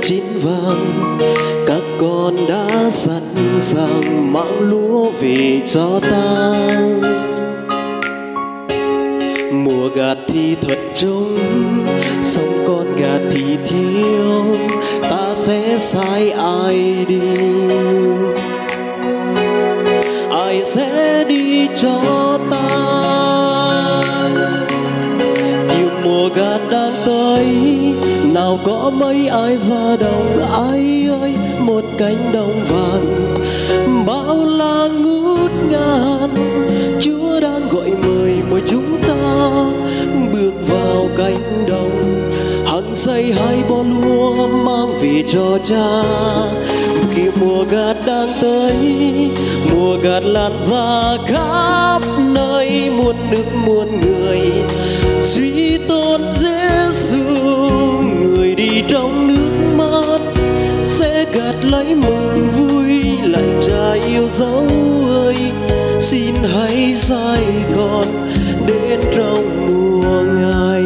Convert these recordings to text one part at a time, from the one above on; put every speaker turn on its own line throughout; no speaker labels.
chín vàng, các con đã sẵn sàng mang lúa về cho ta. Mùa gặt thì thuật trông, xong con gặt thì thiếu, ta sẽ sai ai đi? Ai sẽ đi cho ta? Chiều mùa gặt đang tới, nào có mấy ai ra đồng. Ai ơi, một cánh đồng vàng bao la ngút ngàn, Chúa đang gọi mời chúng ta bước vào cánh đồng. Hăng say hai bó lúa mang về cho Cha. Khi mùa gặt đang tới, mùa gặt lan ra khắp nơi, muôn nước muôn người suy tôn Giêsu. Người đi trong nước mắt sẽ gặt lấy mừng vui. Lại Cha yêu dấu ơi, xin hãy sai con đến trong mùa ngày.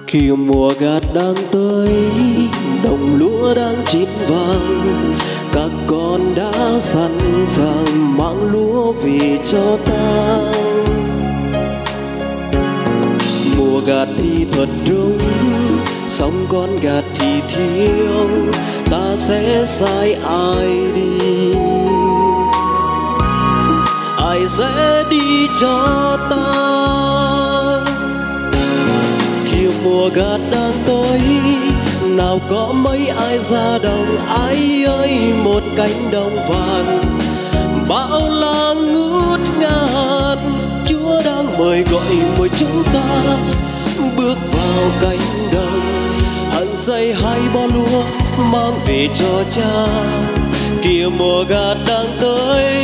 Khi mùa gặt đang tới, đồng lúa đang chín vàng, các con đã sẵn sàng mang lúa về cho ta. Mùa gặt thì thuật trung, xong con gặt thì thiếu, ta sẽ sai ai đi? Ai sẽ đi cho ta? Mùa gặt đang tới, nào có mấy ai ra đồng. Ai ơi, một cánh đồng vàng bao la ngút ngàn, Chúa đang mời gọi chúng ta bước vào cánh đồng. Hăng say hai bó lúa mang về cho Cha. Kìa mùa gặt đang tới,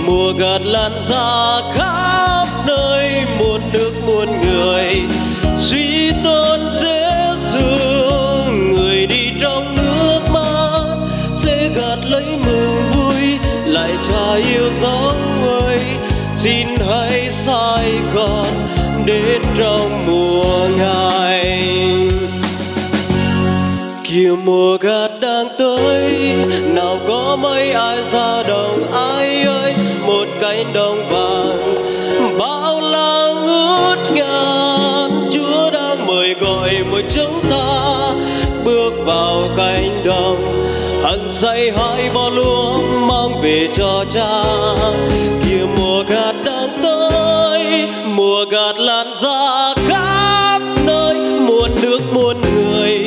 mùa gặt lan ra khắp nơi, muôn nước muôn người suy tôn Giêsu. Người đi trong nước mắt sẽ gặt lấy mừng vui. Lại Cha yêu dấu ơi, xin hãy sai con đến trong mùa ngày. Kìa mùa gặt đang tới, nào có mấy ai ra đồng. Ai ơi, một cánh đồng vàng bao la ngút ngàn, Chúa đang mời gọi chúng ta bước vào cánh đồng. Hăng say hai bó lúa mang về cho Cha. Kìa mùa gặt đang tới, mùa gặt lan ra khắp nơi, muôn nước muôn người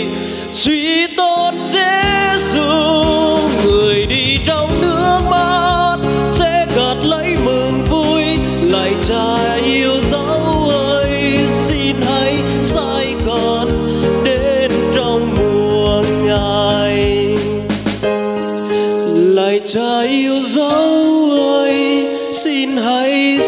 suy tôn Giêsu. Người đi trong nước mắt sẽ gặt lấy mừng vui. Lại Cha yêu dấu ơi, xin hãy sai con đến trong mùa ngày. Lại Cha yêu dấu ơi, xin hãy